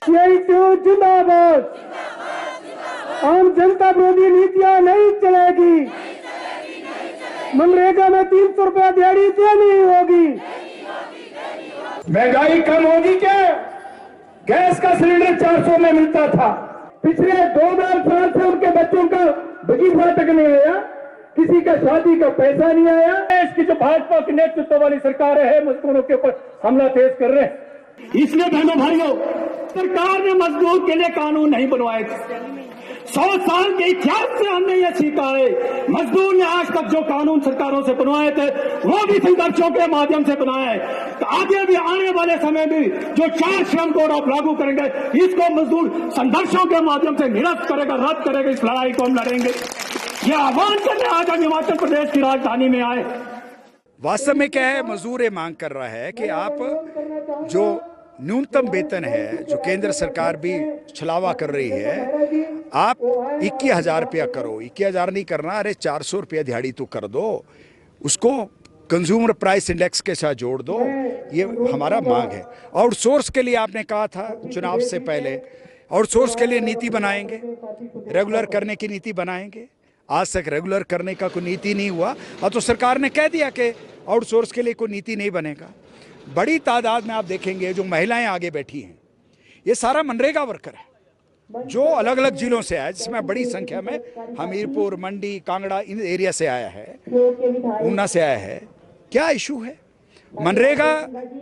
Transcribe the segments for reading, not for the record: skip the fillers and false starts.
जिंदाबाद। आम जनता विरोधी नीतियां नहीं चलेगी। मनरेगा में 300 रुपया दिहाड़ी देनी होगी। महंगाई कम होगी क्या? गैस का सिलेंडर 400 में मिलता था। पिछले 2 साल से उनके बच्चों का वजीफा तक नहीं आया, किसी का शादी का पैसा नहीं आया। देश की जो भाजपा के नेतृत्व वाली सरकार है, मजदूरों के ऊपर हमला तेज कर रहे हैं। इसलिए बहनों भाइयों, सरकार ने मजदूर के लिए कानून नहीं बनवाए थे। 100 साल के इतिहास से हमने यह सीखा है, मजदूर ने आज तक जो कानून सरकारों से बनवाए थे वो भी संघर्षों के माध्यम से बनाए हैं। तो आगे भी आने वाले समय में जो 4 श्रम कोड आप लागू करेंगे, इसको मजदूर संघर्षों के माध्यम से निरस्त करेगा, रद्द करेगा। इस लड़ाई को हम लड़ेंगे। ये आह्वान करने आज हम हिमाचल प्रदेश की राजधानी में आए। वास्तव में क्या है, मजदूर ये मांग कर रहा है कि आप जो न्यूनतम वेतन है, जो केंद्र सरकार भी छलावा कर रही है, आप 21,000 रुपया करो। 21,000 नहीं करना, अरे 400 रुपया दिहाड़ी तो कर दो, उसको कंज्यूमर प्राइस इंडेक्स के साथ जोड़ दो। ये हमारा मांग है। आउटसोर्स के लिए आपने कहा था चुनाव से पहले, आउटसोर्स के लिए नीति बनाएंगे, रेगुलर करने की नीति बनाएंगे। आज तक रेगुलर करने का कोई नीति नहीं हुआ, और तो सरकार ने कह दिया कि आउटसोर्स के लिए कोई नीति नहीं बनेगा। बड़ी तादाद में आप देखेंगे जो महिलाएं आगे बैठी हैं, ये सारा मनरेगा वर्कर है, जो अलग अलग जिलों से आया, जिसमें बड़ी संख्या में हमीरपुर, मंडी, कांगड़ा, इन एरिया से आया है, ऊना से आया है। क्या इशू है? मनरेगा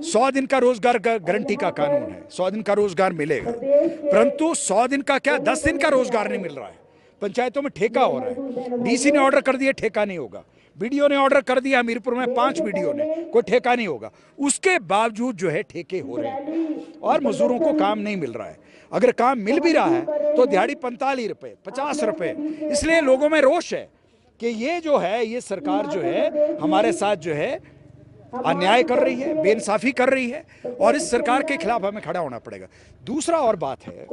100 दिन का रोजगार गारंटी का कानून है, 100 दिन का रोजगार मिलेगा, परंतु 100 दिन का क्या 10 दिन का रोजगार नहीं मिल रहा है। पंचायतों में ठेका हो रहा है। डीसी ने ऑर्डर कर दिया, ठेका नहीं होगा। बीडीओ ने ऑर्डर कर दिया, हमीरपुर में 5 बीडीओ ने, कोई ठेका नहीं होगा। उसके बावजूद जो है ठेके हो रहे हैं और मजदूरों को काम नहीं मिल रहा है। अगर काम मिल भी रहा है तो दिहाड़ी 45 रुपए, 50 रुपए। इसलिए लोगों में रोष है कि ये जो है, ये सरकार जो है हमारे साथ जो है अन्याय कर रही है, बेइंसाफी कर रही है, और इस सरकार के खिलाफ हमें खड़ा होना पड़ेगा। दूसरा और बात है,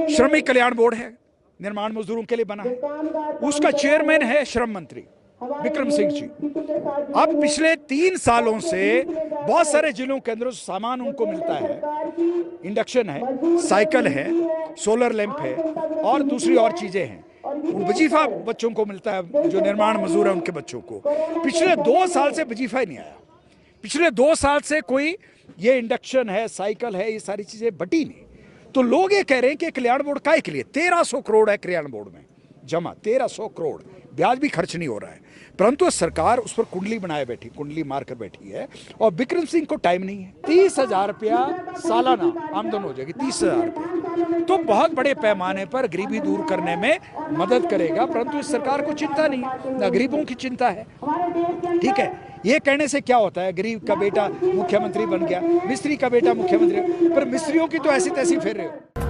श्रमिक कल्याण बोर्ड है, निर्माण मजदूरों के लिए बना है, उसका चेयरमैन है श्रम मंत्री विक्रम सिंह जी। अब पिछले 3 सालों से बहुत सारे जिलों के अंदर सामान उनको मिलता है, इंडक्शन है, साइकिल है, सोलर लैंप है और दूसरी और चीजें हैं। वजीफा बच्चों को मिलता है, जो निर्माण मजदूर है उनके बच्चों को। पिछले 2 साल से वजीफा ही नहीं आया। पिछले 2 साल से कोई ये इंडक्शन है, साइकिल है, ये सारी चीजें बटी नहीं। तो लोग ये कह रहे हैं कि कल्याण बोर्ड काय के लिए 1300 करोड़ है कल्याण बोर्ड में जमा, 1300 करोड़, ब्याज भी खर्च नहीं हो रहा है, परंतु सरकार उस पर कुंडली बनाए बैठी, कुंडली मारकर बैठी है, और विक्रम सिंह को टाइम नहीं है। 30,000 रुपया सालाना आमदन हो जाएगी, 30,000 रुपया, तो बहुत बड़े पैमाने पर गरीबी दूर करने में मदद करेगा। परंतु इस सरकार को चिंता नहीं है, न गरीबों की चिंता है। ठीक है, ये कहने से क्या होता है, गरीब का बेटा मुख्यमंत्री बन गया, मिस्त्री का बेटा मुख्यमंत्री, पर मिस्त्रियों की तो ऐसी तैसी फेर रहे हो।